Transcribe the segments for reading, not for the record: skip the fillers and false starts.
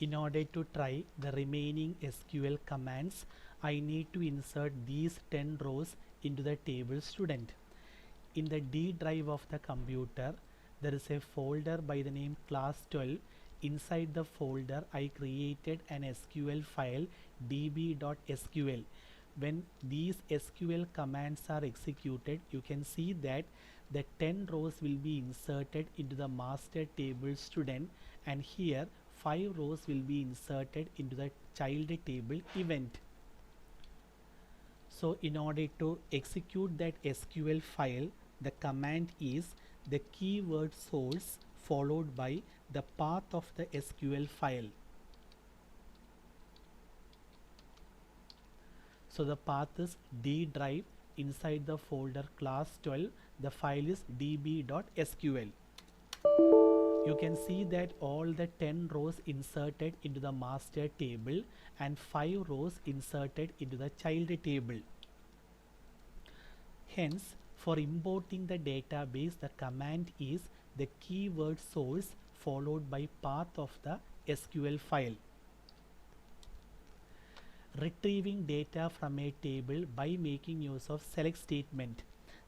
In order to try the remaining SQL commands, I need to insert these 10 rows into the table student. In the D drive of the computer, there is a folder by the name class 12. Inside the folder, I created an SQL file db.sql. When these SQL commands are executed, you can see that the 10 rows will be inserted into the master table student, and here 5 rows will be inserted into the child table event. So in order to execute that SQL file, the command is the keyword source followed by the path of the SQL file. So the path is D drive. Inside the folder class 12, the file is db.sql. You can see that all the 10 rows inserted into the master table and 5 rows inserted into the child table. Hence, for importing the database, the command is the keyword source followed by path of the SQL file. Retrieving data from a table by making use of select statement.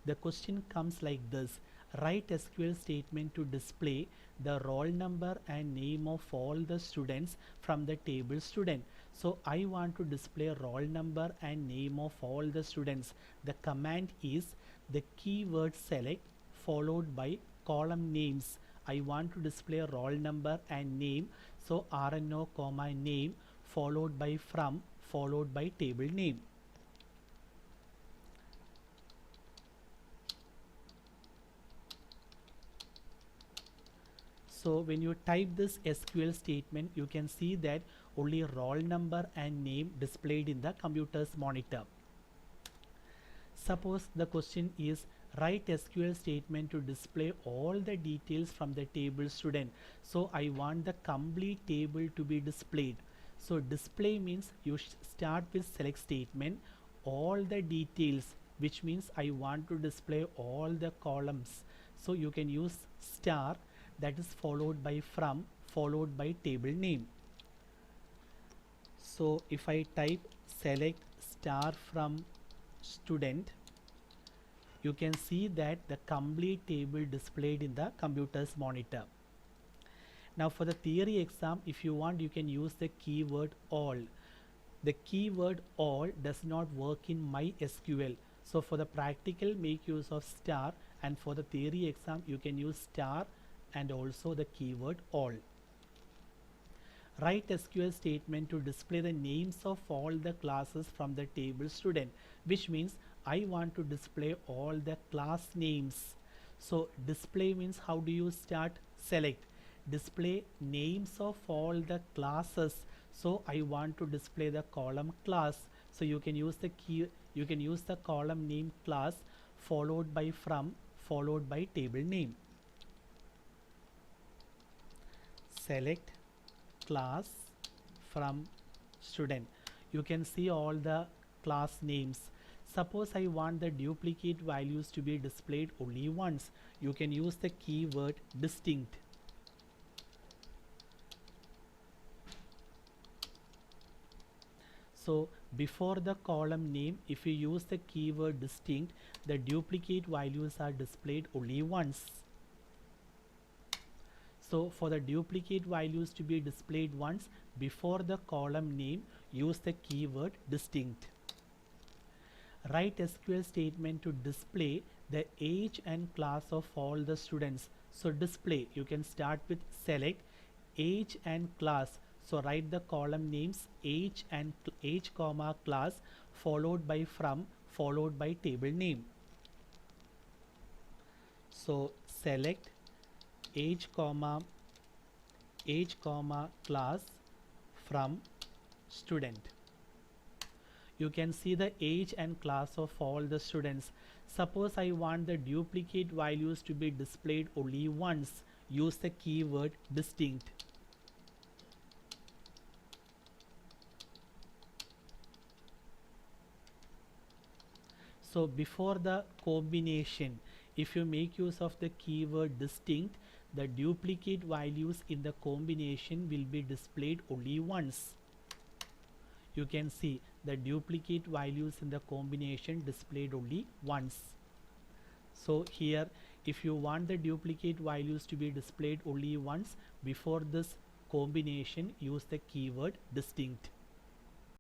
The question comes like this: write SQL statement to display the roll number and name of all the students from the table student. So I want to display roll number and name of all the students. The command is the keyword select followed by column names. I want to display roll number and name, so RNO comma name followed by from followed by table name. So when you type this SQL statement, you can see that only roll number and name displayed in the computer's monitor. Suppose the question is write SQL statement to display all the details from the table student. So I want the complete table to be displayed. So display means you start with select statement, all the details, which means I want to display all the columns. So you can use star, that is followed by from followed by table name. So if I type select star from student, you can see that the complete table displayed in the computer's monitor. Now for the theory exam, if you want, you can use the keyword all. The keyword all does not work in MySQL. So for the practical, make use of star, and for the theory exam, you can use star and also the keyword all. Write SQL statement to display the names of all the classes from the table student, which means I want to display all the class names. So display means how do you start? Select. Display names of all the classes. So I want to display the column class. So you can use the column name class followed by from followed by table name. Select class from student. You can see all the class names. Suppose I want the duplicate values to be displayed only once. You can use the keyword distinct. So before the column name, if you use the keyword distinct, the duplicate values are displayed only once. So for the duplicate values to be displayed once, before the column name, use the keyword distinct. Write SQL statement to display the age and class of all the students. So display, you can start with select age and class. So write the column names age and age comma class followed by from followed by table name. So select age comma class from student. You can see the age and class of all the students. Suppose I want the duplicate values to be displayed only once. Use the keyword distinct. So before the combination, if you make use of the keyword distinct, the duplicate values in the combination will be displayed only once. You can see the duplicate values in the combination displayed only once. So here, if you want the duplicate values to be displayed only once, before this combination use the keyword distinct.